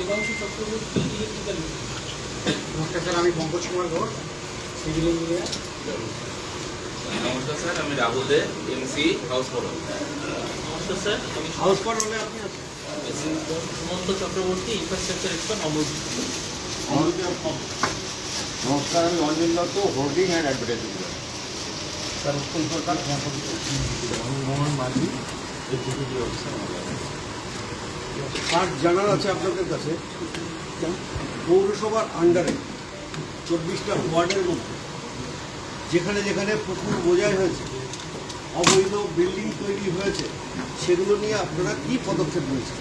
Debangshu Chakraborty electrical. নমস্কার sir, আমি Pankaj Kumar Ghosh, civil engineer. নমস্কার স্যার, আমি Rahul Dey, MC house follow. নমস্কার স্যার, আমি হাউস পার হলে আপনি আছেন সুমন্ত চক্রবর্তী, ইনফ্রাস্ট্রাকচার এক্সপার্ট, অমরজিৎ। নমস্কার, আমি Anjan Dutta, hoarding and advertising. Sir Uttam Sarkar, আমি মোহন মাঝি, এক্সিকিউটিভ অফিসার। আর জানার আছে আপনাদের কাছে, পৌরসভার আন্ডারে 24টা ওয়ার্ডের মধ্যে যেখানে যেখানে পুকুর বোঝাই হয়েছে, অবৈধ বিল্ডিং তৈরি হয়েছে, সেগুলো নিয়ে আপনারা কি পদক্ষেপ নিয়েছেন?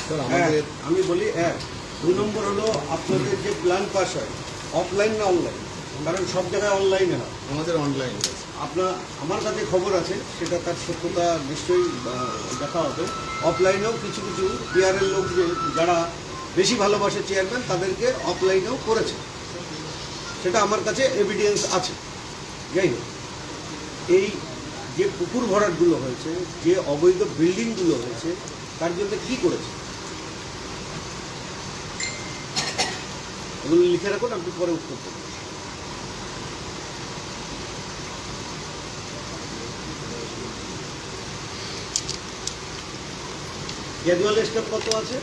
স্যার, হ্যাঁ, আমাদের আমি বলি 2 নম্বর হলো আপনাদের যে প্ল্যান পাস হয় অফলাইন না অনলাইন? কারণ সব জায়গায় অনলাইনে হয়। আমাদের অনলাইন আমার কাছে খবর আছে, সেটা তার সত্যতা নিশ্চয়ই দেখা হবে। অফলাইনেও কিছু কিছু বিহারের লোক যারা বেশি ভালোবাসে চেয়ারম্যান, তাদেরকে অফলাইনেও করেছে, সেটা আমার কাছে এভিডেন্স আছে। যাই হোক, এই যে পুকুর ভরাটগুলো হয়েছে, যে অবৈধ বিল্ডিংগুলো হয়েছে, তার জন্য কী করেছে এগুলো লিখে রাখুন, আপনি পরে উত্তর দেবেন। ক্যাজুয়াল স্টাফ কত আছে?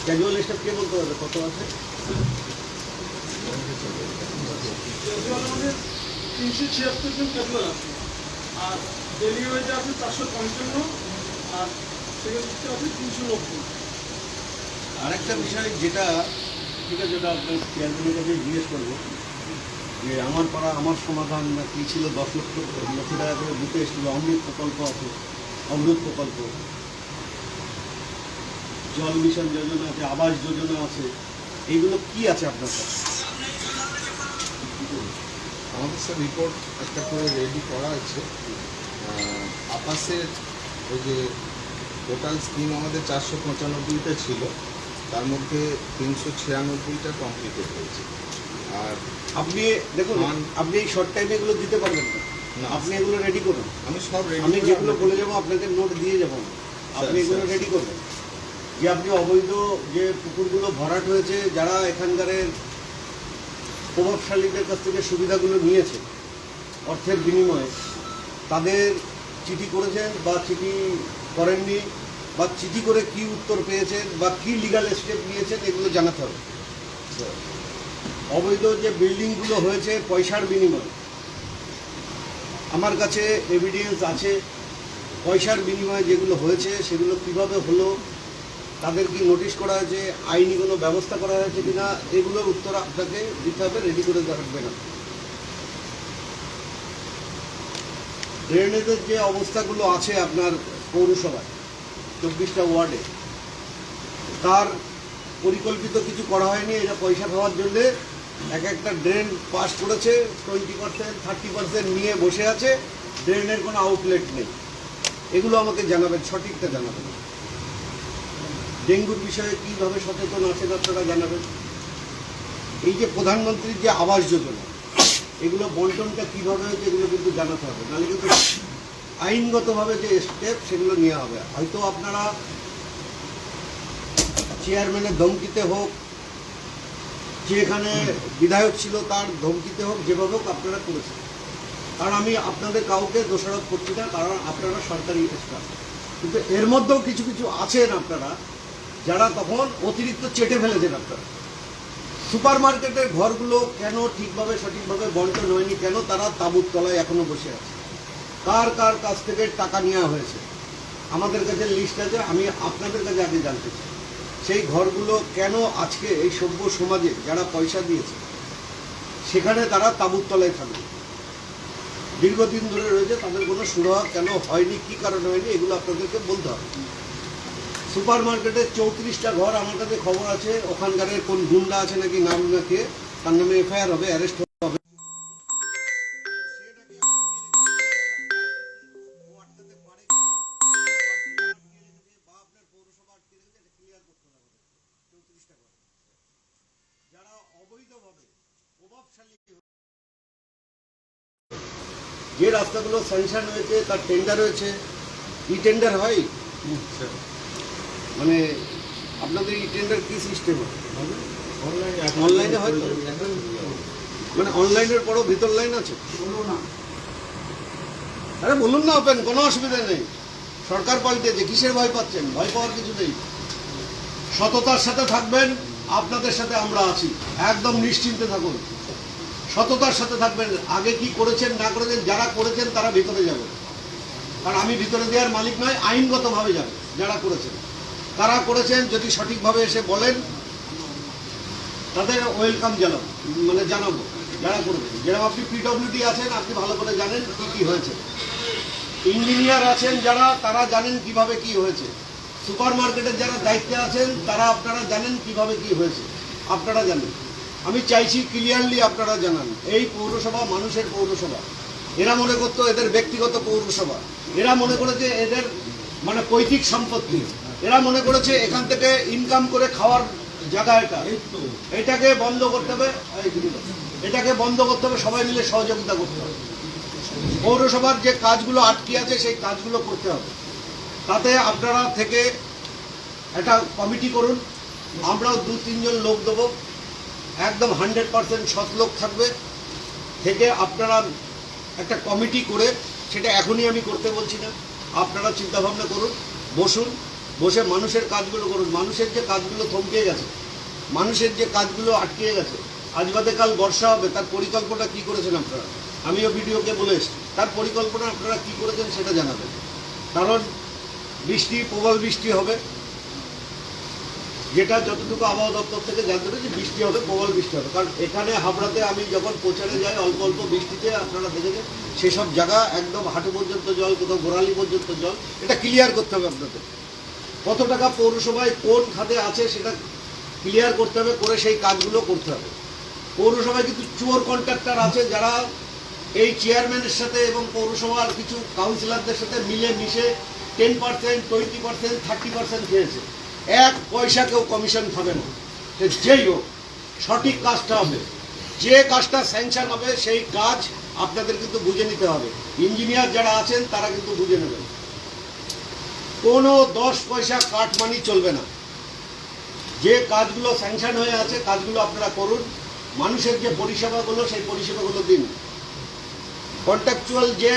ক্যাজুয়াল স্টাফ কে বলতে পারবে কত আছে? ক্যাজুয়াল আমাদের 376 জন ক্যাজুয়াল আছে, আর ডেলি ওয়েজে আছে 455, আর সেক্ষেত্রে আছে 390। আরেকটা বিষয় যেটা, ঠিক আছে, যেটা আপনার চেয়ারম্যানের কাছে জিজ্ঞেস করবো, যে আমার পাড়া আমার সমাধান না কী ছিল, 10 লক্ষ টাকা করে দিতে এসেছিল। অমৃত প্রকল্প আছে, অমৃত প্রকল্প, জল মিশন যোজনা আছে, আবাস যোজনা আছে, এইগুলো কি আছে আপনার কাছে? আমাদের স্যার রিপোর্ট একটা করে রেডি করা আছে। আপাসের ওই যে টোটাল স্কিম আমাদের 495টা ছিল, তার মধ্যে 396টা কমপ্লিটেড হয়েছে। আর আপনি দেখুন, আপনি এই শর্ট টাইমে এগুলো দিতে পারবেন না, না, আপনি এগুলো রেডি করুন। আমি সব রেডি, আমি যেগুলো বলে যাবো আপনাকে নোট দিয়ে যাবো, আপনি এগুলো রেডি করবেন। যে আপনি অবৈধ যে পুকুরগুলো ভরাট হয়েছে, যারা এখানকার প্রভাবশালীদের কাছ থেকে সুবিধাগুলো নিয়েছে অর্থের বিনিময়ে, তাদের চিঠি করেছেন বা চিঠি করেননি, বা চিঠি করে কি উত্তর পেয়েছেন বা কি লিগাল স্টেপ নিয়েছেন, এগুলো জানাতে হবে। অবৈধ যে বিল্ডিংগুলো হয়েছে পয়সার বিনিময়ে, আমার কাছে এভিডেন্স আছে। পয়সার বিনিময়ে যেগুলো হয়েছে সেগুলো কিভাবে হলো, তাদের কি নোটিশ করা হয়েছে, আইনি কোনো ব্যবস্থা করা হয়েছে কিনা, এগুলোর উত্তর আপনাকে দিতে হবে, রেডি করে রাখবেন। ড্রেনেজের যে অবস্থাগুলো আছে আপনার পৌরসভায় 24টা ওয়ার্ডে, তার পরিকল্পিত কিছু করা হয়নি। এটা পয়সা খাওয়ার জন্যে এক একটা ড্রেন পাস করেছে, 20%, 30% নিয়ে বসে আছে, ড্রেনের কোনো আউটলেট নেই। এগুলো আমাকে জানাবেন, সঠিকটা জানাবেন। ডেঙ্গুর বিষয়ে কীভাবে সচেতন আছেন আপনারা জানাবেন। এই যে প্রধানমন্ত্রীর যে আবাস যোজনা, এগুলো বন্টনটা কীভাবে হয়েছে, এগুলো কিন্তু জানাতে হবে, নাহলে কিন্তু আইনগতভাবে যে স্টেপ সেগুলো নেওয়া হবে। হয়তো আপনারা চেয়ারম্যানের ধমকিতে হোক, যে এখানে বিধায়ক ছিল তার ধমকিতে হোক, যেভাবে হোক আপনারা করেছেন। কারণ আমি আপনাদের কাউকে দোষারোপ করছি না, কারণ আপনারা সরকারি স্টাফ। কিন্তু এর মধ্যেও কিছু কিছু আছেন আপনারা যারা তখন অতিরিক্ত চেটে ফেলেছেন। আপনারা সুপার মার্কেটের ঘরগুলো কেন ঠিকভাবে সঠিকভাবে বন্টন হয়নি, কেন তারা তাঁবুর তলায় এখনো বসে আছে, কার কার কাছ থেকে টাকা নেওয়া হয়েছে, আমাদের কাছে লিস্ট আছে। আমি আপনাদের কাছে আগে জানতে চাই, সেই ঘরগুলো কেন আজকে এই সভ্য সমাজে যারা পয়সা দিয়েছে সেখানে তারা তাঁবুর তলায় থাকবে, দীর্ঘদিন ধরে রয়েছে, তাদের কোনো সুরাহা কেন হয়নি, কী কারণে হয়নি, এগুলো আপনাদেরকে বলতে হবে। সুপার মার্কেটে 34টা ঘর আমার কাছে খবর আছে, ওখানকার কোন গুন্ডা আছে নাকি, নাম নাকি, তার নামে এফআইআর হবে, অ্যারেস্ট হবে। যারা অবৈধভাবে প্রভাবশালী যে রাস্তাগুলো স্যাংশন হয়েছে তার টেন্ডার হয়েছে, ই টেন্ডার হয়, মানে আপনাদের ই টেন্ডার কী সিস্টেম হয়? অনলাইনে হয় তো? মানে অনলাইনের পরও ভিতর লাইন আছে? আরে বলুন না, ওপেন, কোনো অসুবিধা নেই। সরকার পাল্টেছে, কিসের ভয় পাচ্ছেন? ভয় পাওয়ার কিছু নেই। সততার সাথে থাকবেন, আপনাদের সাথে আমরা আছি, একদম নিশ্চিন্তে থাকুন। সততার সাথে থাকবেন। আগে কি করেছেন না করেছেন, যারা করেছেন তারা ভিতরে যাবে, কারণ আমি ভিতরে দেওয়ার মালিক নয়, আইনগতভাবে যাবে। যারা করেছেন তারা করেছেন, যদি সঠিকভাবে এসে বলেন তাদের ওয়েলকাম জানাবো, মানে জানাবো যারা করেছেন। যেরকম আপনি পিডব্লিউডি আছেন, আপনি ভালো করে জানেন কি কি হয়েছে। ইঞ্জিনিয়ার আছেন যারা, তারা জানেন কিভাবে কি হয়েছে। সুপার মার্কেটের যারা দায়িত্বে আছেন তারা, আপনারা জানেন কিভাবে কি হয়েছে, আপনারা জানেন। আমি চাইছি ক্লিয়ারলি আপনারা জানান। এই পৌরসভা মানুষের পৌরসভা। এরা মনে করতো এদের ব্যক্তিগত পৌরসভা, এরা মনে করেছে এদের মানে পৈতৃক সম্পত্তি, এরা মনে করেছে এখান থেকে ইনকাম করে খাওয়ার জায়গা এটা। এটাকে বন্ধ করতে হবে, এটাকে বন্ধ করতে হবে, সবাই মিলে সহযোগিতা করতে হবে। পৌরসভার যে কাজগুলো আটকে আছে সেই কাজগুলো করতে হবে। তাতে আপনারা থেকে একটা কমিটি করুন, আমরাও 2-3 জন লোক দেবো, একদম 100% সৎ লোক থাকবে। থেকে আপনারা একটা কমিটি করে, সেটা এখনই আমি করতে বলছি না, আপনারা চিন্তাভাবনা করুন, বসুন, বসে মানুষের কাজগুলো করুন। মানুষের যে কাজগুলো থমকে গেছে, মানুষের যে কাজগুলো আটকে গেছে, আজ বাদে কাল বর্ষা হবে, তার পরিকল্পনা কি করেছেন আপনারা? আমিও ভিডিওকে বলে এসেছি, তার পরিকল্পনা আপনারা কি করেছেন সেটা জানাবেন। কারণ বৃষ্টি, প্রবল বৃষ্টি হবে, যেটা যতটুকু আবহাওয়া দপ্তর থেকে জানতে পেরেছি বৃষ্টি হবে, প্রবল বৃষ্টি হবে। কারণ এখানে হাবড়াতে আমি যখন প্রচারে যাই, অল্প অল্প বৃষ্টিতে আপনারা দেখেছেন সেসব জায়গা একদম হাঁটু পর্যন্ত জল, কোথাও গোড়ালি পর্যন্ত জল। এটা ক্লিয়ার করতে হবে আপনাদের। কত টাকা পৌরসভায় কোন খাতে আছে সেটা ক্লিয়ার করতে হবে, করে সেই কাজগুলো করতে হবে। পৌরসভায় কিন্তু চোর কন্ট্রাক্টর আছে যারা এই চেয়ারম্যানের সাথে এবং পৌরসভার কিছু কাউন্সিলরদের সাথে মিলে মিশে 10%, 20%, 30% খেয়েছে। 1 পয়সা কেউ কমিশন খাবে না। যেই হোক, সঠিক কাজটা হবে, যে কাজটা স্যাংশন হবে সেই কাজ আপনাদের কিন্তু বুঝে নিতে হবে। ইঞ্জিনিয়ার যারা আছেন তারা কিন্তু বুঝে নেবেন। কোনো 10 পয়সা কাটমানি চলবে না। যে কাজগুলো স্যাংশন হয়ে আছে কাজগুলো আপনারা করুন। মানুষের যে পরিষেবাগুলো, সেই পরিষেবাগুলো দিন। কন্ট্রাকচুয়াল যে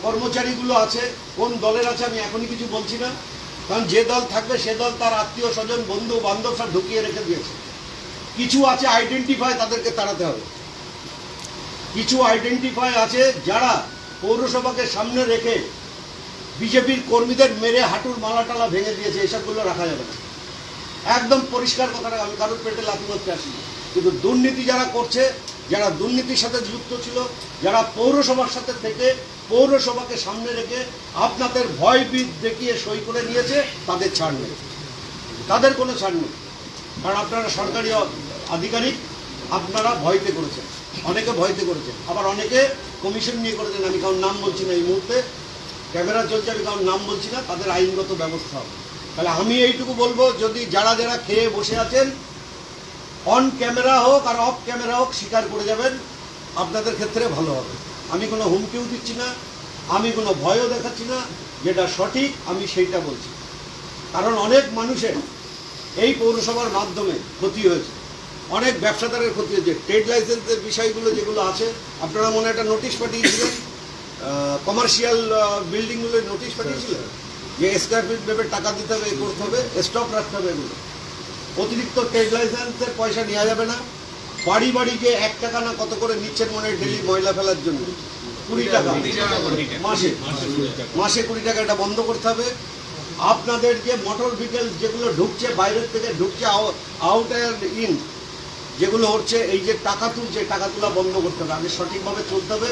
কর্মচারীগুলো আছে, কোন দলের আছে আমি এখনই কিছু বলছি না, কারণ যে দল থাকবে সে দল তার আত্মীয় স্বজন, বন্ধু বান্ধব সব ঢুকিয়ে রেখে দিয়েছে। কিছু আছে আইডেন্টিফাই, তাদেরকে তাড়াতে হবে। কিছু আইডেন্টিফাই আছে যারা পৌরসভাকে সামনে রেখে বিজেপির কর্মীদের মেরে হাঁটুর মালা টালা ভেঙে দিয়েছে, এসবগুলো রাখা যাবে না। একদম পরিষ্কার কথাটা, আমি কারোর পেটে লাথি মারতে আসিনি। কিন্তু দুর্নীতি যারা করছে, যারা দুর্নীতির সাথে যুক্ত ছিল, যারা পৌরসভার সাথে থেকে পৌরসভাকে সামনে রেখে আপনাদের ভয়ভীত দেখিয়ে সই করে নিয়েছে, তাদের ছাড় নেই, তাদের কোনো ছাড় নেই। কারণ আপনারা সরকারি আধিকারিক, আপনারা ভয়তে করেছেন, অনেকে ভয়তে করেছেন, আবার অনেকে কমিশন নিয়ে করেছেন। আমি কারোর নাম বলছি না, এই মুহূর্তে ক্যামেরা চলছে, আমি কারোর নাম বলছি না, তাদের আইনগত ব্যবস্থা হবে। তাহলে আমি এইটুকু বলবো, যদি যারা যারা খেয়ে বসে আছেন, অন ক্যামেরা হোক আর অফ ক্যামেরা হোক, স্বীকার করে যাবেন, আপনাদের ক্ষেত্রে ভালো হবে। আমি কোনো হুমকিও দিচ্ছি না, আমি কোনো ভয়ও দেখাচ্ছি না, যেটা সঠিক আমি সেইটা বলছি। কারণ অনেক মানুষের এই পৌরসভার মাধ্যমে ক্ষতি হয়েছে, অনেক ব্যবসাদারের ক্ষতি হয়েছে। ট্রেড লাইসেন্সের বিষয়গুলো যেগুলো আছে, আপনারা মনে একটা নোটিশ পাঠিয়েছিলেন, কমার্শিয়াল বিল্ডিংগুলোর নোটিশ পাঠিয়েছিলেন যে স্কোয়ার ফিট ভেবে টাকা দিতে হবে, এ করতে হবে, স্টক রাখতে হবে। এগুলো অতিরিক্ত ট্রেড লাইসেন্সের পয়সা নেওয়া যাবে না। বাড়ি বাড়ি যে 1 টাকা না কত করে নিচ্ছেন মনে হয় ডেলি ময়লা ফেলার জন্য, 20 টাকা মাসে, মাসে 20 টাকা, এটা বন্ধ করতে হবে। আপনাদের যে মোটর ভেহিকেল যেগুলো ঢুকছে, বাইরের থেকে ঢুকছে, আউট অ্যান্ড ইন যেগুলো হচ্ছে, এই যে টাকা তুলছে, টাকা তোলা বন্ধ করতে হবে। আগে সঠিকভাবে চলতে হবে।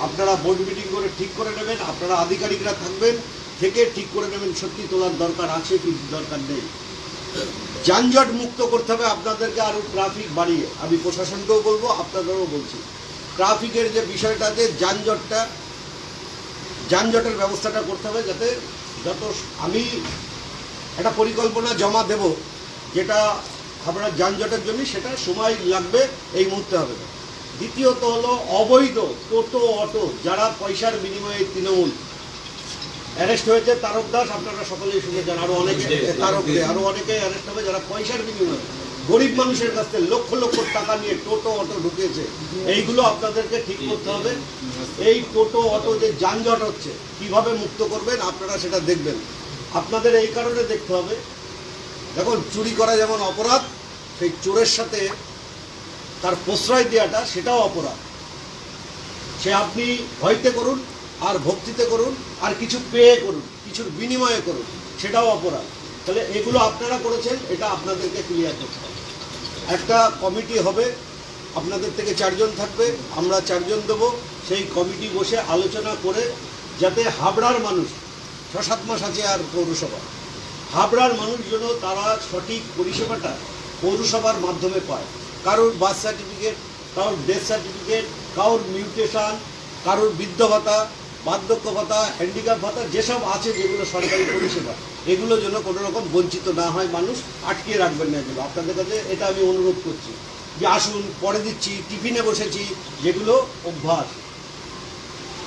আপনারা বোর্ড মিটিং করে ঠিক করে নেবেন, আপনারা আধিকারিকরা থাকবেন, থেকে ঠিক করে নেবেন সত্যি তোলার দরকার আছে কি দরকার নেই। যানজট মুক্ত করতে হবে আপনাদেরকে, আরও ট্রাফিক বাড়িয়ে। আমি প্রশাসনকেও বলবো, আপনাদেরও বলছি, ট্রাফিকের যে বিষয়টা আছে, যানজটের ব্যবস্থাটা করতে হবে, যাতে যত আমি একটা পরিকল্পনা জমা দেব, যেটা আপনার যানজটের জন্য, সেটা সময় লাগবে, এই মুহূর্তে হবে না। দ্বিতীয়ত হলো অবৈধ টোটো অটো যারা পয়সার বিনিময়ে তৃণমূল অ্যারেস্ট হয়েছে। তারক দাস আপনারা সকলেই শুনেছেন, আরো অনেকে আরো অনেকে অ্যারেস্ট হবে যারা পয়সার বিনিময়ে গরিব মানুষের কাছ থেকে লক্ষ লক্ষ টাকা নিয়ে টোটো অটো ঢুকেছে। এইগুলো আপনাদেরকে ঠিক করতে হবে। এই টোটো অটো যে যানজট হচ্ছে কিভাবে মুক্ত করবেন আপনারা সেটা দেখবেন। আপনাদের এই কারণে দেখতে হবে, দেখুন চুরি করা যেমন অপরাধ, সেই চোরের সাথে তার প্রশ্রয় দেওয়াটা সেটাও অপরাধ। সে আপনি ভয়তে করুন আর ভক্তিতে করুন আর কিছু পেয়ে করুন, কিছুর বিনিময়ে করুন, সেটাও অপরাধ। তাহলে এগুলো আপনারা করেছেন, এটা আপনাদেরকে ক্লিয়ার করতে হবে। একটা কমিটি হবে, আপনাদের থেকে 4 জন থাকবে, আমরা 4 জন দেবো। সেই কমিটি বসে আলোচনা করে যাতে হাবড়ার মানুষ 6-7 মাস আছে আর পৌরসভা, হাবড়ার মানুষ যেন তারা সঠিক পরিষেবাটা পৌরসভার মাধ্যমে পায়। কারোর বার্থ সার্টিফিকেট, কারোর ডেথ সার্টিফিকেট, কারোর মিউটেশন, কারোর বৃদ্ধ ভাতা, বার্ধক্য ভাতা, হ্যান্ডিক্যাপ ভাতা যেসব আছে যেগুলো সরকারি পরিষেবা, এগুলো যেন কোনো রকম বঞ্চিত না হয়। মানুষ আটকিয়ে রাখবেন না এগুলো। আপনাদের কাছে এটা আমি অনুরোধ করছি যে আসুন পরে দিচ্ছি, টিফিনে বসেছি, যেগুলো অভ্যাস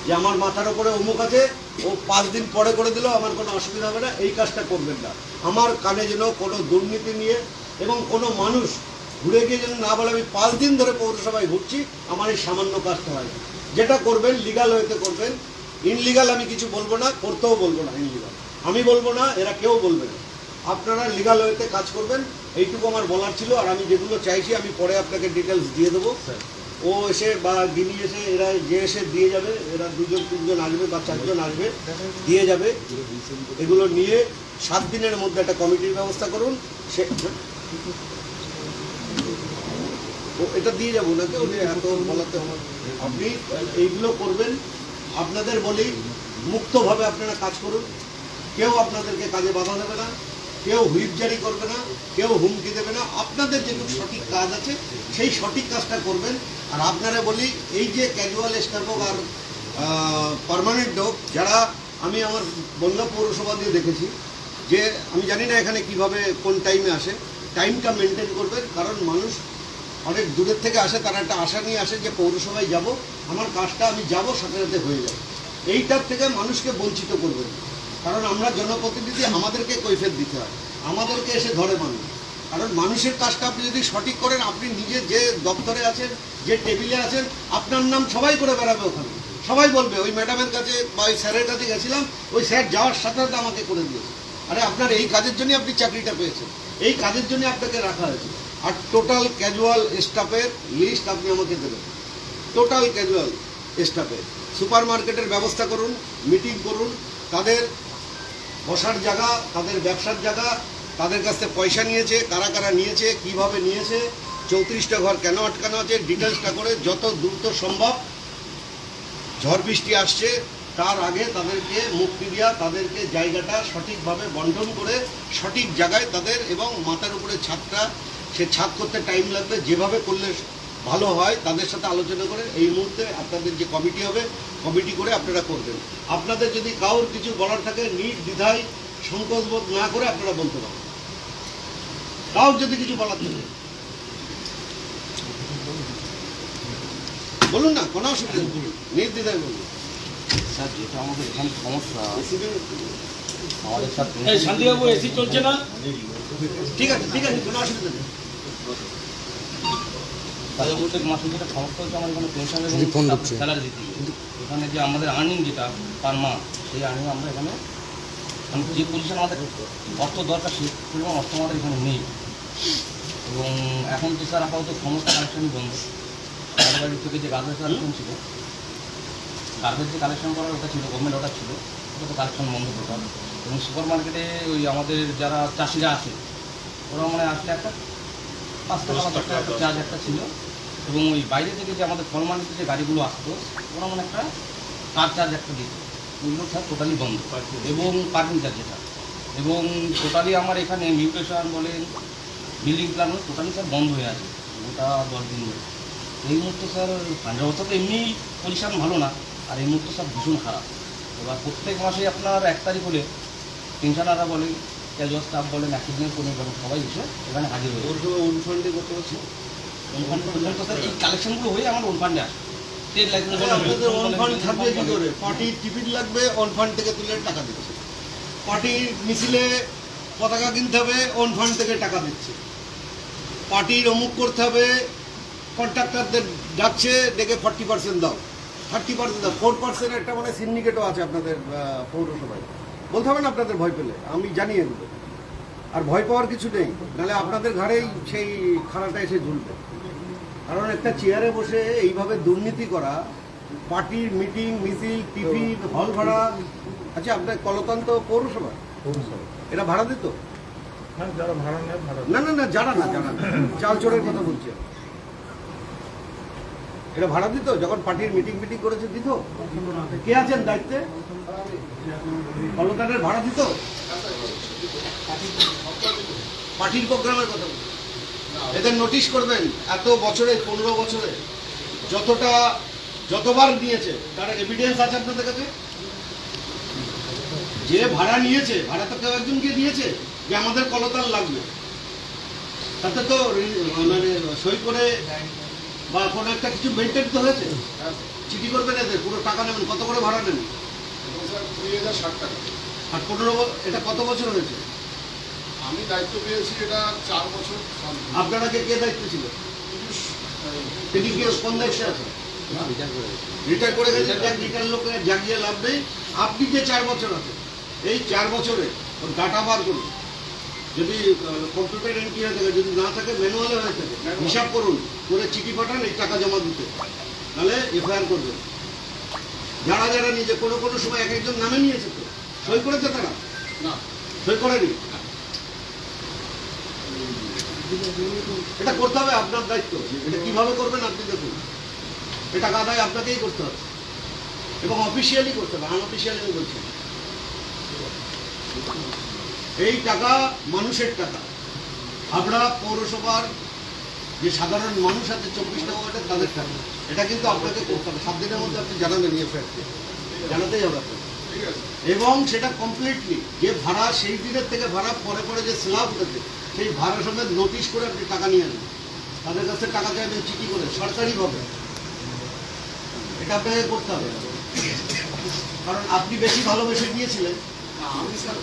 যে আমার মাথার ওপরে অমুক আছে, ও 5 দিন পরে করে দিলেও আমার কোনো অসুবিধা হবে না, এই কাজটা করবেন না। আমার কানে যেন কোনো দুর্নীতি নিয়ে এবং কোনো মানুষ ঘুরে গিয়ে যেন না বলে আমি 5 দিন ধরে পৌরসভায় ঘুরছি, আমার এই সামান্য কাজটা হয়। যেটা করবেন লিগাল হইতে করবেন, ইনলিগাল আমি কিছু বলবো না, করতেও বলবো না। ইনলিগাল আমি বলবো না, এরা কেউ বলবে না। আপনারা লিগাল হইতে কাজ করবেন, এইটুকু আমার বলার ছিল। আর আমি যেগুলো চাইছি আমি পরে আপনাকে ডিটেলস দিয়ে দেবো। ও এসে বা গিনি এসে, এরা যে এসে দিয়ে যাবে, এরা 2-3 জন আসবে বা 4 জন আসবে, দিয়ে যাবে। এগুলো নিয়ে 7 দিনের মধ্যে একটা কমিটির ব্যবস্থা করুন। সে ও এটা দিয়ে যাবো নাকি, ওদের এত বলাতে আমার আপনি এইগুলো করবেন। আপনাদের বলি মুক্তভাবে আপনারা কাজ করুন, কেউ আপনাদেরকে কাজে বাধা দেবে না, কেউ হুইপ জারি করবে না, কেউ হুমকি দেবে না। আপনাদের যেটুকু সঠিক কাজ আছে সেই সঠিক কাজটা করবেন। আর আপনারা বলি এই যে ক্যাজুয়াল স্টাফ হোক আর পার্মানেন্ট হোক, যারা আমি আমার বনগাঁ পৌরসভা দিয়ে দেখেছি, যে আমি জানি না এখানে কিভাবে কোন টাইমে আসে, টাইমটা মেনটেন করবেন। কারণ মানুষ অনেক দূরের থেকে আসে, তারা একটা আশা নিয়ে আসে যে পৌরসভায় যাব, আমার কাজটা আমি যাব সাথে সাথে হয়ে যাবে। এইটার থেকে মানুষকে বঞ্চিত করবেন। কারণ আমরা জনপ্রতিনিধি, আমাদেরকে কৈফিয়ত দিতে হয়, আমাদেরকে এসে ধরে মানুষ। কারণ মানুষের কাজটা আপনি যদি সঠিক করেন, আপনি নিজে যে দপ্তরে আছেন, যে টেবিলে আছেন, আপনার নাম সবাই করে বেড়াবে ওখানে, সবাই বলবে ওই ম্যাডামের কাছে বা ওই স্যারের কাছে গেছিলাম, ওই স্যার যাওয়ার সাথে সাথে আমাকে করে দিয়েছে। আরে আপনার এই কাজের জন্যই আপনি চাকরিটা পেয়েছেন, এই কাজের জন্য আপনাকে রাখা হয়েছে। আর টোটাল ক্যাজুয়াল স্টাফের লিস্ট আপনি আমাকে দেবেন, টোটাল ক্যাজুয়াল স্টাফের। সুপার মার্কেটের ব্যবস্থা করুন, মিটিং করুন, তাদের বসার জায়গা, তাদের ব্যবসার জায়গা, তাদের কাছ থেকে পয়সা নিয়েছে, কারা কারা নিয়েছে, কিভাবে নিয়েছে, 34টা ঘর কেন আটকানো আছে, ডিটেলসটা করে যত দ্রুত সম্ভব। ঝড় বৃষ্টি আসছে, তার আগে তাদেরকে মুক্তি দেওয়া, তাদেরকে জায়গাটা সঠিকভাবে বন্টন করে সঠিক জায়গায় তাদের, এবং মাথার উপরে ছাদটা, সে ছাদ করতে টাইম লাগবে, যেভাবে করলে ভালো হয় তাদের সাথে আলোচনা করে এই মুহূর্তে আপনাদের যে কমিটি হবে, কমিটি করে আপনারা করবেন। আপনাদের যদি কারোর কিছু বলার থাকে, নির্দ্বিধায় সংকোচবোধ না করে আপনারা বলতে পারেন। কারোর যদি কিছু বলার থাকে বলুন না, কোনো অসুবিধা নেই, নির্দ্বিধায় বলুন। স্যার, যেটা আমাদের এখানে সমস্যা, আমাদের স্যার এই শান্তিবাবু এসি চলছে না। ঠিক আছে, ঠিক আছে, কোনো অসুবিধা নেই। তাদের প্রত্যেক মাসে যেটা সমস্যা হচ্ছে, আমার এখানে পেনশন এবং স্যালারি দিতে হবে। এখানে যে আমাদের আর্নিং যেটা পার মাস, সেই আর্নিং আমরা এখানে যে পজিশন আমাদের অর্থ দরকার, সেই পরিমাণ অর্থ আমাদের এখানে নেই। এবং এখন তো স্যার আপাতত সমস্ত কালেকশনই বন্ধ। আমাদের বাড়ি থেকে যে গার্বেজ কালেকশন ছিল, গার্বেজ যে কালেকশন করার ওটা ছিল, গভর্নমেন্ট অর্ডার ছিল, ওটা তো কালেকশন বন্ধ টোটাল। এবং সুপার মার্কেটে ওই আমাদের যারা চাষিরা আসে, ওরা মানে আসলে একটা 5 টাকা বা 10 টাকা একটা চার্জ একটা ছিল। এবং ওই বাইরে থেকে যে আমাদের ফল মার্কেটে যে গাড়িগুলো আসতো, ওরা মানে একটা কার চার্জ একটা দিত, ওইগুলো স্যার টোটালি বন্ধ। এবং পার্কিং চার্জ যেটা, এবং টোটালি আমার এখানে মিউটেশন বলেন, বিল্ডিং প্ল্যান টোটালি স্যার বন্ধ হয়ে আছে ওটা 10 দিন ধরে। এই মুহূর্তে স্যার পাঞ্জাব অবস্থা তো এমনি পজিশন ভালো না, আর এই মুহূর্তে স্যার ভীষণ খারাপ। এবার প্রত্যেক মাসে আপনার 1 তারিখ হলে পেনশনাররা বলেন, ক্যাজুয়াল স্টাফ বলেন, অ্যাক্সিডেন্ট কর্মী বলেন, সবাই এসে এখানে হাজির হয়ে পৌরসভা অনুফান্ডে কত আছে? ওন ফান্ড পর্যন্ত স্যার এই কালেকশনগুলো হয়ে আমার ওন ফান্ডে আসে ট্রেড লাইসেন্স আপনাদের অন ফান্ড থাকবে কি করে? পার্টির টিকিট লাগবে, অন ফান্ড থেকে তুলে টাকা দিচ্ছে। পার্টির মিছিলে পতাকা কিনতে হবে, অন ফান্ড থেকে টাকা দিচ্ছে। পার্টির অমুক করতে হবে, কন্ট্রাক্টরদের যাচ্ছে ডেকে 40% দাও, 30% দাও, 4% একটা মানে সিন্ডিকেটও আছে আপনাদের পৌরসভায়। বলতে হবে না আপনাদের ভয় পেলে, আমি জানি এগুলো। আর ভয় পাওয়ার কিছু নেই, নাহলে আপনাদের ঘাড়েই সেই খানাটা এসে ঝুলবে। কারণ একটা চেয়ারে বসে এইভাবে দুর্নীতি করা, পার্টির মিটিং মিছিল, টিফিন, হল ভাড়া। আচ্ছা, আপনার কলতান তো পৌরসভা, এরা ভাড়া দিত? যারা ভাড়া নেয় ভাড়া না না না, যারা না, চাল চোরের কথা বলছি আমি। এরা ভাড়া দিত যখন পার্টির মিটিং করেছে? দিত? কে আছেন দায়িত্বে? কলতানের ভাড়া দিত? পার্টির প্রোগ্রামের কথা বলছি। এদের নোটিশ করবেন, এত বছরে 15 বছরে যতবার নিয়েছে তার এভিডেন্স আছে আপনাদের কাছে? যে ভাড়া নিয়েছে, ভাড়া তো কেউ একজনকে দিয়েছে যে আমাদের কলতান লাগবে, তাতে তো মানে সই করে বা কোনো একটা কিছু মেনটেন তো হয়েছে। চিঠি করবেন এদের, পুরো টাকা নেবেন। কত করে ভাড়া নেন? 2060 টাকা। আর 15 এটা কত বছর হয়েছে? আমি দায়িত্ব পেয়েছি এটা 4 বছর। আপনারা কে দায়িত্ব ছিল? তিনি কি কোন দায়িত্বে আছে? রিটায়ার করে গেছেন। রিটায়ার লোকে জাগিয়ে লাভ নেই। আপনি যে 4 বছর আছে, এই 4 বছরে ডাটা বার করুন। যদি কম্পিউটার এন্ট্রি হয়ে থাকে, যদি না থাকে ম্যানুয়ালে হয়ে থাকে, হিসাব করুন, করে চিঠি পাঠান এই টাকা জমা দিতে, নাহলে এফআইআর করবেন। যারা যারা নিজে কোনো সময় এক একজন নামে নিয়েছে, তো সই করেছে তারা? না, সই করেনি। এটা করতে হবে, আপনার দায়িত্ব। এটা কিভাবে করবেন আপনি দেখুন। এটা আদায় আপনাকেই করতে হবে এবং অফিসিয়ালি করতে হবে, আনঅফিসিয়ালি আমি বলছি। এই টাকা মানুষের টাকা। আপনারা পৌরসভার যে সাধারণ মানুষ আছে 24টা ওয়ার্ডের, তাদের টাকা। এটা কিন্তু আপনাকে করতে হবে। 7 দিনের মধ্যে আপনি জানাবেন, জানাতেই হবে আপনাকে। ঠিক আছে। এবং সেটা কমপ্লিটলি যে ভাড়া, সেই দিনের থেকে ভাড়া পরে যে স্ল্যাব উঠেছে, সেই ভাড়া সমেত নোটিশ করে আপনি টাকা নিয়ে আনেন। তাদের কাছে টাকা চাইবেন চিঠি করে, সরকারিভাবে। এটা আপনাকে করতে হবে, কারণ আপনি বেশি ভালোবেসে দিয়েছিলেন। আমি স্যার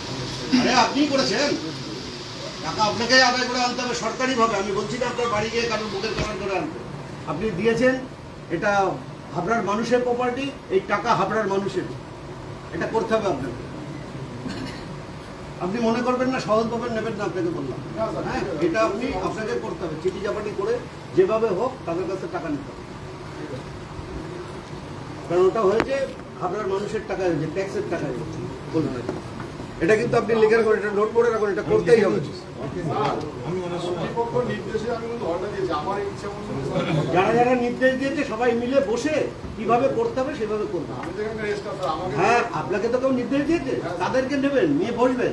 আরে আপনিই করেছেন। টাকা আপনাকেই আদায় করে আনতে হবে সরকারিভাবে। আমি বলছি না আপনার বাড়ি গিয়ে কারণ বুকের কারণ করে আনতে। আপনি দিয়েছেন, এটা হাবড়ার মানুষের প্রপার্টি, এই টাকা হাবড়ার মানুষের। এটা করতে হবে আপনাকে। আপনি মনে করবেন না সহজ পাবেন, নেবেন না, আপনাকে বললাম। হ্যাঁ, এটা আপনাকে করতে হবে। চিঠি চাপাটি করে যেভাবে হোক তাদের কাছে টাকা নিতে হবে। কারণ ওটা হয়েছে হাবড়ার মানুষের টাকা, হয়েছে ট্যাক্সের টাকা হয়েছে। বলুন, এটা কিন্তু আপনি লিখে রাখুন, এটা নোট করে রাখুন, এটা করতেই হবে। কর্তৃপক্ষ নির্দেশে আমি কিন্তু অর্ডার দিয়েছি, আমার ইচ্ছা মতো। যারা যারা নির্দেশ দিয়েছে সবাই মিলে বসে কিভাবে করতে হবে সেভাবে করবে। আমি তো এখানে রেস্ট স্যার, আমাকে হ্যাঁ, আপনাকে তো কেউ নির্দেশ দিয়েছে, তাদেরকে নেবেন, নিয়ে বসবেন,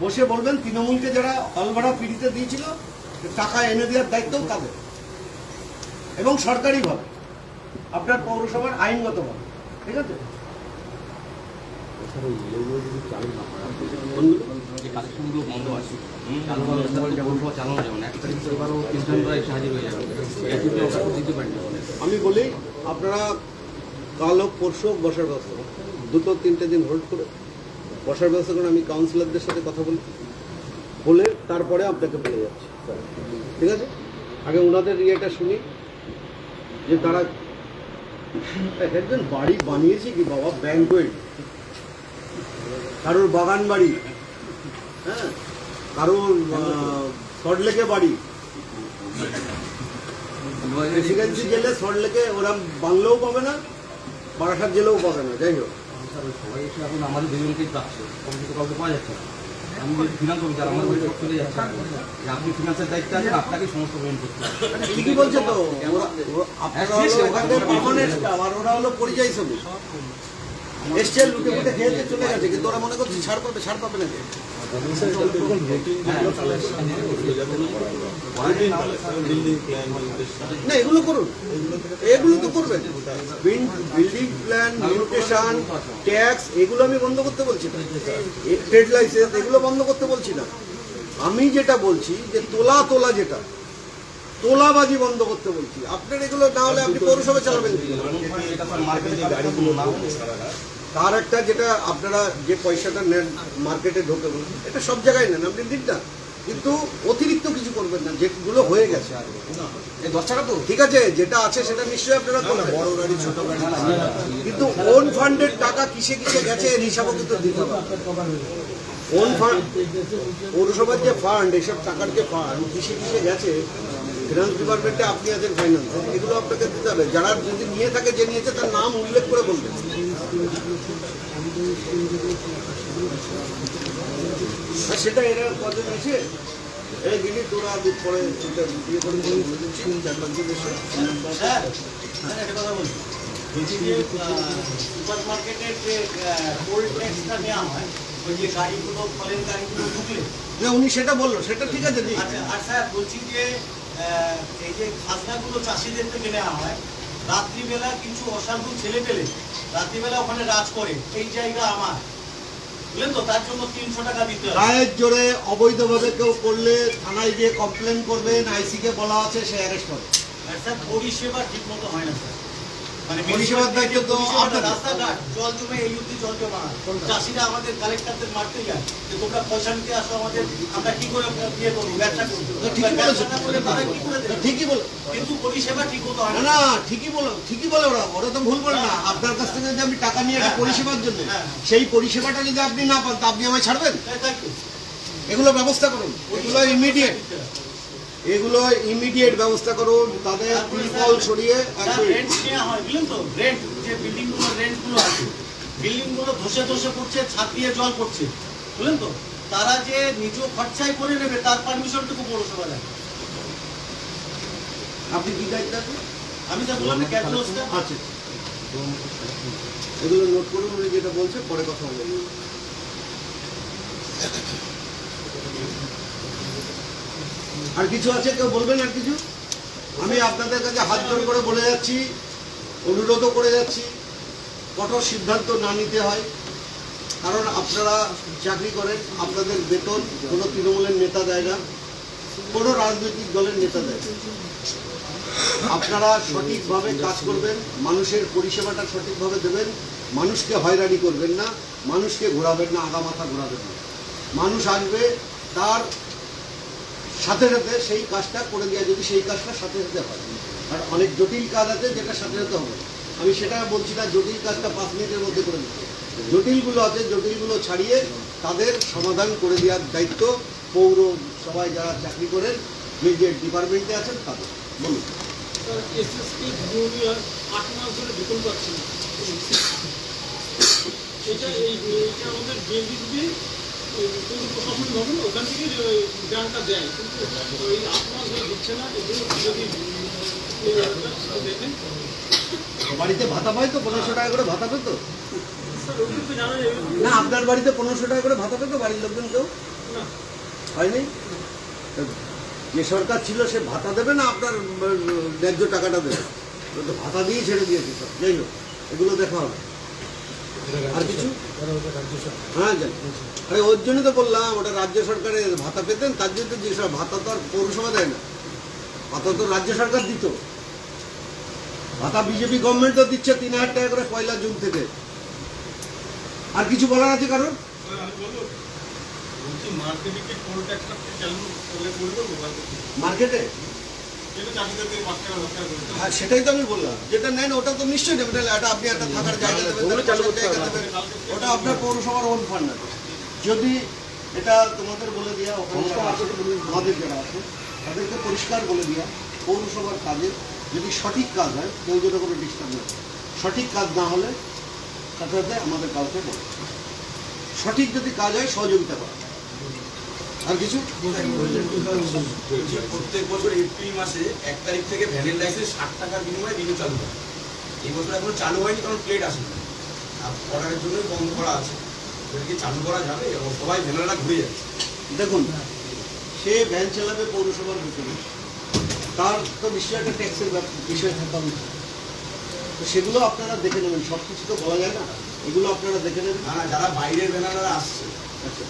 বসে বলবেন তৃণমূলকে যারা হল ভাড়া ফ্রিতে দিয়েছিল টাকা এনে দেওয়ার দায়িত্বও তাদের, এবং সরকারিভাবে আপনার পৌরসভার আইনগতভাবে। ঠিক আছে? যে কালেকশনগুলো বন্ধ আছে চালু হবে, পৌরসভা চালানো যাবে না। 1 তারিখ তো এবারও পেনশনরা এসে হাজির হয়ে যাবে, গ্র্যাচুইটি ওটা দিতে পারি না। আমি বলি, আপনারা কাল হোক পরশু হোক বসার ব্যবস্থা করুন। 2-3 দিন হোল্ড করে বসার ব্যবস্থা করুন। আমি কাউন্সিলরদের সাথে কথা বলে তারপরে আপনাকে বলে যাচ্ছি। ঠিক আছে? আগে ওনাদের ইয়েটা শুনি যে তারা একজন বাড়ি বানিয়েছে কি বাবা, ব্যাংকোয়েট, কারোর বাগান বাড়ি, হ্যাঁ, কারোর সল্টলেকে বাড়ি, প্রেসিডেন্সি জেলে সল্টলেকে ওরা বাংলাও পাবে না, বারাসাত জেলেও পাবে না। যাই হোক, সবাই এসে এখন আমাদের দুজনকেই পাচ্ছে, কমসে কম কাউকে পাওয়া যাচ্ছে না। আমি যদি ফিনান্স অফিসার, আমার বই সব চলে যাচ্ছে। যে আপনি ফিনান্সের দায়িত্বে আছেন, আপনাকে সমস্ত পেমেন্ট করতে হবে। ঠিকই বলছে তো, আপনারা হলো ওখানে পার্মানেন্ট স্টাফ, আর ওরা হলো পরিযায়ী শ্রমিক। এসছে, লুটে ফুটে খেয়েছে, চলে গেছে, কিন্তু ওরা মনে করছে ছাড় পাবে না। না, এগুলো করুন, এগুলো তো করবেন। বিল্ডিং প্ল্যান, মিউটেশন, ট্যাক্স, এগুলো আমি বন্ধ করতে বলছি না। ট্রেড লাইসেন্স, এগুলো বন্ধ করতে বলছি না। আমি যেটা বলছি যে তোলা যেটা তোলাবাজি বন্ধ করতে বলছি। আপনার এগুলো না হলে আপনি পৌরসভা চালাবেন কি? এটা স্যার মার্কেটে গাড়িগুলো না হলে তার একটা যেটা আপনারা যে পয়সাটা নেন মার্কেটে ঢোকে বলুন, এটা সব জায়গায় নেন, আপনি দিন না, কিন্তু অতিরিক্ত কিছু করবেন না, যেগুলো হয়ে গেছে আর এই 10 টাকা তো ঠিক আছে, যেটা আছে সেটা নিশ্চয়ই আপনারা করবেন, বড় গাড়ি ছোট গাড়ি, কিন্তু ওন ফান্ডের টাকা কিসে কিসে গেছে এর হিসাবও কিন্তু দিতে হবে। ওন ফান্ড, পৌরসভার যে ফান্ড, এইসব টাকার যে ফান্ড কিসে কিসে গেছে, ফিনান্স ডিপার্টমেন্টে আপনি আছেন ফাইন্যান্স, এগুলো আপনাকে দিতে হবে। যারা যদি নিয়ে থাকে, যে নিয়েছে তার নাম উল্লেখ করে বলবেন। আর সেটা এরা কজন এসে এই গেলি তোরা দুধ পরে এটা বিয়ে করে বলে দিচ্ছি 4-5 এসে একটা কথা বলছি, বলছি যে সুপার মার্কেটের যে টোল ট্যাক্সটা নেওয়া হয়, ওই যে গাড়িগুলো, ফলের গাড়িগুলো ঢুকলে, যে উনি সেটা বললো, সেটা ঠিক আছে জি। আচ্ছা, আর স্যার বলছি যে এই যে খাজনাগুলো চাষিদের থেকে নেওয়া হয়, রাত্রিবেলা কিছু অসাধু ছেলে পেলে রাত্রিবেলা ওখানে রাজ করে, এই জায়গা আমার, বুঝলেন তো, তার জন্য 300 টাকা দিতে হবে। গায়ের জোরে অবৈধভাবে কেউ করলে থানায় গিয়ে কমপ্লেন করবেন, আইসিকে বলা আছে, সে অ্যারেস্ট হবে। আর স্যার পরিষেবা ঠিক মতো হয় না স্যার, মানে পরিষেবার দায়িত্ব তো আপনাদের। রাস্তাঘাট জল জমে, এই অব্দি জল জমা, চাষিরা আমাদের কালেক্টরদের মারতে যায় যে তোমরা পয়সা নিতে আসো আমাদের, আমরা কি করে বিয়ে করবো, ব্যবসা করবো, ঠিকই বলেছে। ব্যবসা না করলে তারা কি করে দেবে? ঠিকই বলে, কিন্তু পরিষেবা ঠিক মতো হয় না না। না ঠিকই বলে ওরা তো ভুল বলে না। আপনার কাছ থেকে যদি আমি টাকা নিয়ে একটা পরিষেবার জন্য, হ্যাঁ। সেই পরিষেবাটা যদি আপনি না পান, তা আপনি আমায় ছাড়বেন? তাই তো। এগুলো ব্যবস্থা করুন, এগুলো ইমিডিয়েট ব্যবস্থা করুন। তাদের ত্রিপল সরিয়ে রেন্ট নেওয়া হয়, বুঝলেন তো, রেন্ট যে বিল্ডিংগুলো, রেন্টগুলো আছে, বিল্ডিংগুলো ধসে ধসে পড়ছে, ছাদ দিয়ে জল পড়ছে, বুঝলেন তো, তারা যে নিজ খরচায় করে নেবে তার পারমিশনটুকু পৌরসভা দেয়। আপনি কি দায়িত্ব আছে? আমি যা বললাম না, ক্যাটলসটা আচ্ছা, এগুলো নোট করুন, উনি যেটা বলছে পরে কথা বলবেন। আর কিছু আছে, কেউ বলবেন আর কিছু? আমি আপনাদের কাছে হাত জোর করে বলে যাচ্ছি, অনুরোধও করে যাচ্ছি, কঠোর সিদ্ধান্ত না নিতে হয়। কারণ আপনারা চাকরি করেন, আপনাদের বেতন কোনো তৃণমূলের নেতা দেয় না, কোনো রাজনৈতিক দলের নেতা দেয় না। আপনারা সঠিকভাবে কাজ করবেন, মানুষের পরিষেবাটা সঠিকভাবে দেবেন, মানুষকে হয়রানি করবেন না, মানুষকে ঘোরাবেন না, আগামাথা ঘোরাবেন না। মানুষ আসবে, তার সাথে সাথে সেই কাজটা করে দেওয়া, যদি সেই কাজটা সাথে সাথে হয়। আর অনেক জটিল কাজ আছে যেটা সাথে সাথে হবে, আমি সেটা বলছি না জটিল কাজটা 5 মিনিটের মধ্যে করে দিতে। জটিলগুলো আছে, জটিলগুলো ছাড়িয়ে তাদের সমাধান করে দেওয়ার দায়িত্ব পৌর সবাই যারা চাকরি করেন, যে ডিপার্টমেন্টে আছেন তাদের। বলুন। এসএসপি জুনিয়র 8 মাস ধরে বেতন পাচ্ছে না। এটা আমাদের বিএনপি কিন্তু প্রশাসন ভবন ওখান থেকে গ্রান্টটা দেয়, কিন্তু ওই 8 মাস ধরে দিচ্ছে না। এগুলো যদি দেখেন, বাড়িতে ভাতা পায় তো, 1500 টাকা করে ভাতা পেত স্যার ওগুলো তো জানা যাবে না? আপনার বাড়িতে 1500 টাকা করে ভাতা পেত বাড়ির লোকজন কেউ? না। হয়নি? যে সরকার ছিল সে ভাতা দেবে না আপনার ন্যায্য টাকাটা দেবে? ওরা তো ভাতা দিয়েই ছেড়ে দিয়েছে সব। যাই হোক, এগুলো দেখা হবে। আর কিছু? হ্যাঁ জানি। আরে ওর জন্য তো বললাম, ওটা রাজ্য সরকারের ভাতা পেতেন, তার জন্য তো যেসব ভাতা তো আর পৌরসভা দেয় না, ভাতা তো রাজ্য সরকার দিত। ভাতা বিজেপি গভর্নমেন্টও দিচ্ছে 3000 টাকা করে 1 জুন থেকে। আর কিছু বলার আছে কারণ? মার্কেটে আর সেটাই তো আমি বললাম, যেটা নেন ওটা তো নিশ্চয়ই নেবেন, এটা আপনি একটা থাকার জায়গা দেবেন, ওটা আপনার পৌরসভার ওন ফান্ড আছে। যদি এটা তোমাদের বলে দেওয়া, ওখানে আমাদের যারা আছে তাদেরকে পরিষ্কার বলে দেওয়া, পৌরসভার কাজে যদি সঠিক কাজ হয়, কেউ যেন কোনো ডিস্টার্ব না, সঠিক কাজ না হলে সাথে সাথে আমাদের কাউকে বলে, সঠিক যদি কাজ হয় সহযোগিতা করা। আর কিছু? প্রত্যেক বছর এপ্রিল মাসে 1 তারিখ থেকে ভ্যানের লাইসেন্স 60 টাকার বিনিময়ে রিনিউ চালু হয়। এই বছর এখনো চালু হয়নি, কারণ প্লেট আসেনি, অর্ডারের জন্যই বন্ধ করা আছে। এটা কি চালু করা যাবে? এবং সবাই ভ্যানেরা ঘুরে যাচ্ছে। দেখুন, সে ভ্যান চালাবে পৌরসভার ভিতরে, তার তো নিশ্চয়ই একটা ট্যাক্সের বিষয় থাকা উচিত। তো সেগুলো আপনারা দেখে নেবেন, সব কিছু তো বলা যায় না, এগুলো আপনারা দেখে নেবেন। না, যারা বাইরের ভ্যানেরা আসছে,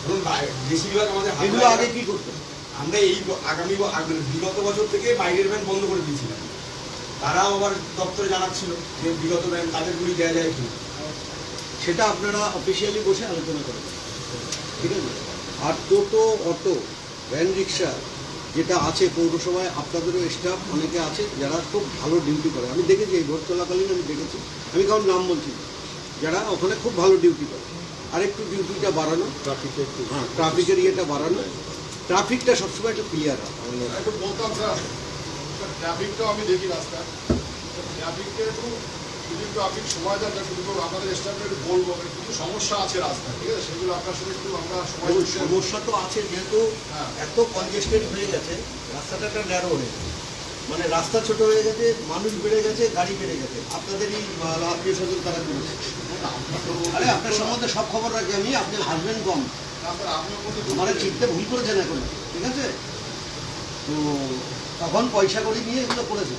ধরুন বেশিরভাগ আমাদের এগুলো আগে কি করতেন? আমরা এই বিগত বছর থেকে বাইরের ভ্যান বন্ধ করে দিয়েছিলাম। তারাও আবার দপ্তরে জানাচ্ছিল যে বিগত ভ্যান তাদের গুলি দেওয়া যায় কি। সেটা আপনারা অফিসিয়ালি বসে আলোচনা করেন, ঠিক আছে? আর টোটো, অটো, ভ্যান রিক্সা যেটা আছে পৌরসভায়, আপনাদেরও স্টাফ অনেকে আছে যারা খুব ভালো ডিউটি করে। আমি দেখেছি এই ভোট চলাকালীন আমি দেখেছি, আমি কারণ নাম বলছি না, যারা ওখানে খুব ভালো ডিউটি করে। আর একটু ডিউটিটা বাড়ানো, ট্রাফিকের ইয়েটা বাড়ানো, ট্রাফিকটা সবসময় একটু ক্লিয়ার হয়। একটু বলতাম স্যার, ট্রাফিকটাও আমি দেখি রাস্তা, ট্রাফিকটা একটু যদি ট্রাফিক সময় যাবে শুধু আমাদের স্টাফে একটু বলবো, কিছু সমস্যা আছে রাস্তা, ঠিক আছে? সেগুলো আপনার সাথে একটু আমরা সময় সমস্যা তো আছে, যেহেতু এত কনজেস্টেড হয়ে গেছে, রাস্তাটা একটা ন্যারো হয়ে গেছে, মানে রাস্তা ছোট হয়ে গেছে, মানুষ বেড়ে গেছে, গাড়ি বেড়ে গেছে। আপনাদেরই আত্মীয় স্বজন তারা করেছে। আরে আপনার সম্বন্ধে সব খবর রাখি আমি, আপনি হাসবেন কম, আমার চিনতে ভুল করেছেন এখন, ঠিক আছে? তো তখন পয়সা করি নিয়ে এগুলো করেছে,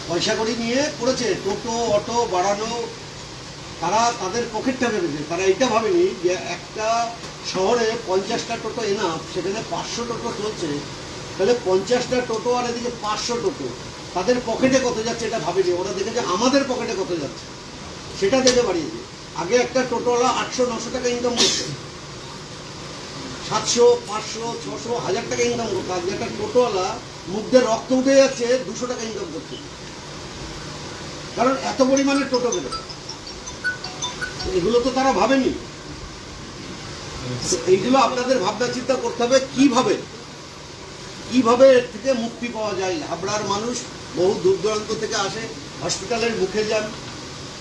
পয়সা করি নিয়ে করেছে। টোটো, অটো বাড়ানো, তারা তাদের পকেটটা ভেবেছে, তারা এইটা ভাবেনি যে একটা শহরে 50টা টোটো এনাফ, সেখানে 500 টোটো চলছে, তাহলে 50টা টোটো আর এদিকে 500 টোটো, তাদের পকেটে কত যাচ্ছে এটা ভাবেনি। ওরা দেখেছে আমাদের পকেটে কত যাচ্ছে, সেটা দেখে বাড়িয়েছে। আগে একটা টোটোওয়ালা 800-900 টাকা ইনকাম করছে, 700, 500, 600, 1000 টাকা ইনকাম করতো। আজকে একটা টোটোওয়ালা মুখ দিয়ে রক্ত উঠে যাচ্ছে, 200 টাকা ইনকাম করছে, কারণ এত পরিমাণে টোটো বেরোয়। এগুলো তো তারা ভাবেনি। এইগুলো আপনাদের ভাবনা চিন্তা করতে হবে, কিভাবে এর থেকে মুক্তি পাওয়া যায়। হাবড়ার মানুষ বহু দূর দূরান্ত থেকে আসে, হসপিটালের মুখে যান,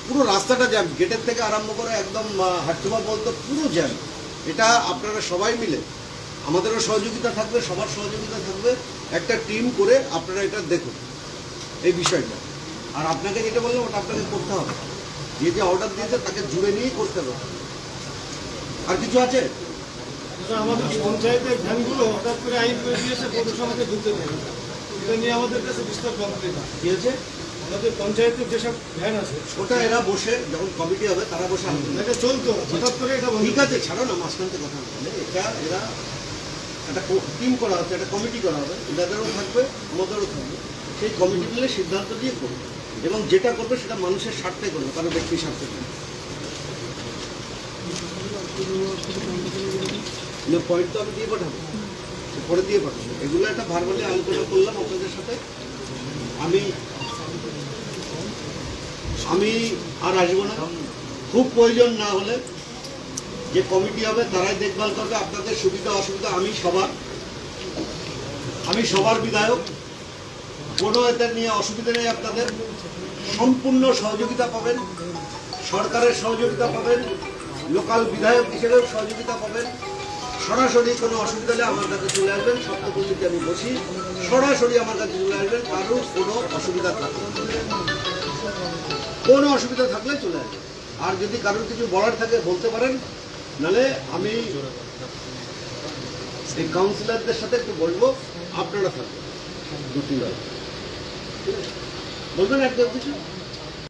পুরো রাস্তাটা জ্যাম, গেটের থেকে আরম্ভ করে একদম হাটুবা বলতে পুরো জ্যাম। এটা আপনারা সবাই মিলে, আমাদেরও সহযোগিতা থাকবে, সবার সহযোগিতা থাকবে, একটা টিম করে আপনারা এটা দেখুন এই বিষয়টা। আর আপনাকে যেটা বললাম ওটা আপনাকে করতে হবে, যে অর্ডার দিয়েছে তাকে জুড়ে নিয়েই করতে হবে। আর কিছু আছে? আমাদের পঞ্চায়েতের ভ্যানগুলো হঠাৎ করে আইন করে দিয়েছে পৌরসভাকে ঢুকতে দেবে, এটা নিয়ে আমাদের কাছে বিস্তার কমপ্লেন আছে। কি আছে? আমাদের পঞ্চায়েতের যেসব ভ্যান আছে ওটা এরা বসে যখন কমিটি হবে তারা বসে আলোচনা। এটা চলতো, হঠাৎ করে এটা বন্ধ। ঠিক আছে, ছাড়ো না, মাঝখানতে কথা বলে এটা এরা একটা টিম করা হচ্ছে, একটা কমিটি করা হবে, এদেরও থাকবে, আমাদেরও থাকবে। সেই কমিটি মিলে সিদ্ধান্ত দিয়ে করবে, এবং যেটা করবে সেটা মানুষের স্বার্থে করবে, কারো ব্যক্তির স্বার্থে করবে। পয়েন্ট তো আমি দিয়ে পাঠাবো, পরে দিয়ে পাঠাবো। এগুলো একটা ভার্বালি আলোচনা করলাম আপনাদের সাথে। আমি আর আসবো না, খুব প্রয়োজন না হলে যে কমিটি হবে তারাই দেখভাল করবে। আপনাদের সুবিধা অসুবিধা আমি সবার বিধায়ক, কোনো এটা নিয়ে অসুবিধা নেই। আপনাদের সম্পূর্ণ সহযোগিতা পাবেন, সরকারের সহযোগিতা পাবেন, লোকাল বিধায়ক হিসেবেও সহযোগিতা পাবেন। সরাসরি কোনো অসুবিধা হলে আমার কাছে চলে আসবেন, সপ্তপল্লীতে আমি বসি, সরাসরি আমার কাছে চলে আসবেন। কারো কোনো অসুবিধা থাকলে, কোনো অসুবিধা থাকলে চলে আসবেন। আর যদি কারোর কিছু বলার থাকে বলতে পারেন, নাহলে আমি এই কাউন্সিলরদের সাথে একটু বলবো, আপনারা থাকবেন 2-3 বার, বলবেন একদম কিছু।